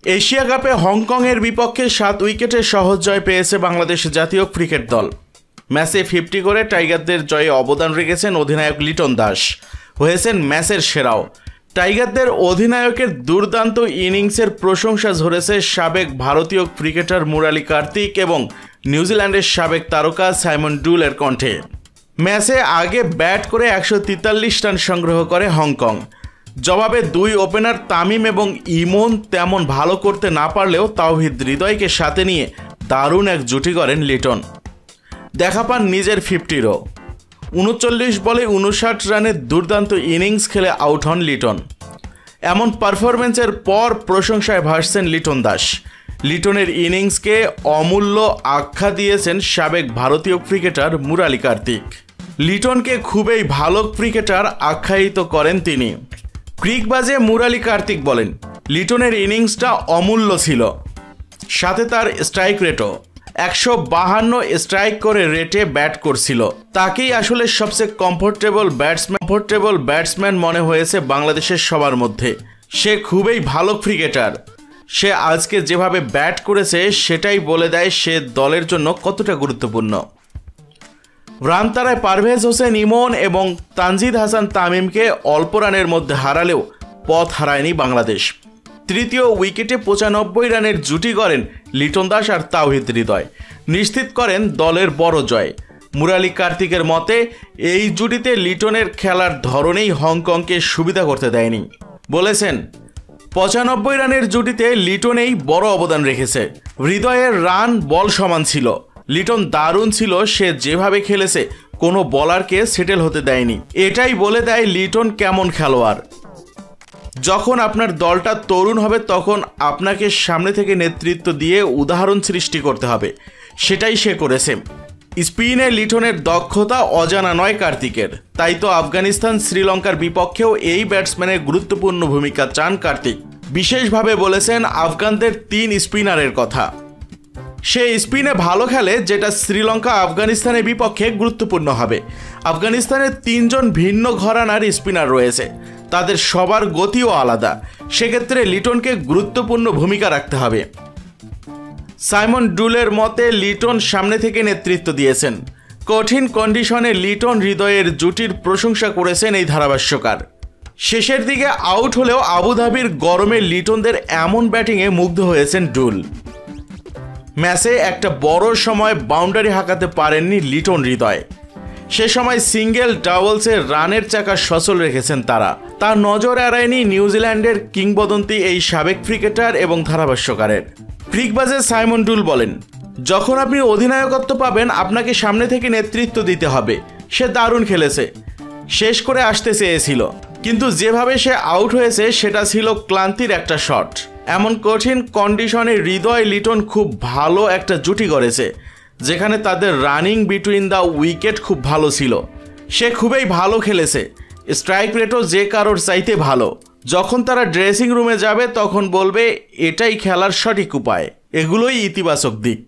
Asia কাপে হংকংয়ের বিপক্ষে 7 উইকেটে সহজ জয় পেয়েছে বাংলাদেশ জাতীয় ক্রিকেট দল। ম্যাচে 50 করে টাইগারদের জয়ে অবদান রেখেছেন অধিনায়ক লিটন দাস, হয়েছেন ম্যাচের সেরাও। টাইগারদের অধিনায়কের দুর্দান্ত ইনিংসের প্রশংসা ঝরেছে সাবেক ভারতীয় ক্রিকেটার মুরালি কার্তিক এবং নিউজিল্যান্ডের সাবেক তারকা সাইমন ডুলের কণ্ঠে। ম্যাচে আগে ব্যাট করে 143 রান সংগ্রহ করে হংকং। জবাবে 2 ওপেনার তামিম এবং ইমন তেমন ভালো করতে না পারলেও তাওহিদ হৃদয়কে সাথে নিয়ে দারুণ এক জুটি করেন লিটন। দেখা পান নিজের 50রও। 39 বলে 59 রানের দুর্দান্ত ইনিংস খেলে আউট হন লিটন। এমন পারফরমেন্সের পর প্রশংসায় ভাসছেন লিটন দাস। লিটনের ইনিংসকে অমূল্য আখ্যা দিয়েছেন সাবেক ভারতীয় ক্রিকেটার মুরালি কার্তিক। লিটনকে খুবই ভালো ক্রিকেটার আখ্যায়িত করেন তিনি। ক্রিকবাজে মুরালি কার্তিক বলেন, লিটনের ইনিংসটা অমূল্য ছিল, সাথে তার স্ট্রাইক রেটও 152 স্ট্রাইক করে রেটে ব্যাট করছিল। তাকেই আসলে সবচেয়ে কমফোর্টেবল ব্যাটসম্যান মনে হয়েছে বাংলাদেশের সবার মধ্যে। সে খুবই ভালো ক্রিকেটার। সে আজকে যেভাবে ব্যাট করেছে সেটাই বলে দেয় সে দলের জন্য কতটা গুরুত্বপূর্ণ। রান তারায় পারভেজ হোসেন ইমন এবং তানজিদ হাসান তামিমকে অল্প রানের মধ্যে হারালেও পথ হারায়নি বাংলাদেশ। তৃতীয় উইকেটে 95 রানের জুটি করেন লিটন দাস আর তাওহিদ হৃদয়, নিশ্চিত করেন দলের বড় জয়। মুরালি কার্তিকের মতে এই জুটিতে লিটনের খেলার ধরনেই হংকংকে সুবিধা করতে দেয়নি। বলেছেন, 95 রানের জুটিতে লিটনেই বড় অবদান রেখেছে। হৃদয়ের রান বল সমান ছিল। লিটন দারুণ ছিল, সে যেভাবে খেলেছে কোনো বলারকে সেটেল হতে দেয়নি। এটাই বলে দেয় লিটন কেমন খেলোয়াড়। যখন আপনার দলটা তরুণ হবে তখন আপনাকে সামনে থেকে নেতৃত্ব দিয়ে উদাহরণ সৃষ্টি করতে হবে, সেটাই সে করেছে। স্পিনে লিটনের দক্ষতা অজানা নয় কার্তিকের, তাই তো আফগানিস্তান শ্রীলঙ্কার বিপক্ষেও এই ব্যাটসম্যানের গুরুত্বপূর্ণ ভূমিকা চান কার্তিক। বিশেষভাবে বলেছেন আফগানদের 3 স্পিনারের কথা। সে স্পিনে ভালো খেলে, যেটা শ্রীলঙ্কা আফগানিস্তানের বিপক্ষে গুরুত্বপূর্ণ হবে। আফগানিস্তানের 3 জন ভিন্ন ঘরানার স্পিনার রয়েছে, তাদের সবার গতিও আলাদা। সেক্ষেত্রে লিটনকে গুরুত্বপূর্ণ ভূমিকা রাখতে হবে। সাইমন ডুলের মতে লিটন সামনে থেকে নেতৃত্ব দিয়েছেন। কঠিন কন্ডিশনে লিটন হৃদয়ের জুটির প্রশংসা করেছেন এই ধারাভাষ্যকার। শেষের দিকে আউট হলেও আবুধাবির গরমে লিটনদের এমন ব্যাটিংয়ে মুগ্ধ হয়েছেন ডুল। ম্যাচে একটা বড় সময় বাউন্ডারি হাঁকাতে পারেননি লিটন হৃদয়। সে সময় সিঙ্গেল ডাবলসে রানের চাকা সচল রেখেছেন তারা। তার নজর এড়ায়নি নিউজিল্যান্ডের কিংবদন্তি এই সাবেক ক্রিকেটার এবং ধারাভাষ্যকারের। ক্রিকবাজে সাইমন ডুল বলেন, যখন আপনি অধিনায়কত্ব পাবেন আপনাকে সামনে থেকে নেতৃত্ব দিতে হবে। সে দারুণ খেলেছে, শেষ করে আসতে চেয়েছিল, কিন্তু যেভাবে সে আউট হয়েছে সেটা ছিল ক্লান্তির একটা শট। এমন কঠিন কন্ডিশনে হৃদয় লিটন খুব ভালো একটা জুটি করেছে, যেখানে তাদের রানিং বিটুইন দ্য উইকেট খুব ভালো ছিল। সে খুবই ভালো খেলেছে, স্ট্রাইক রেটও যে কারোর চাইতে ভালো। যখন তারা ড্রেসিং রুমে যাবে তখন বলবে এটাই খেলার সঠিক উপায়। এগুলোই ইতিবাচক দিক।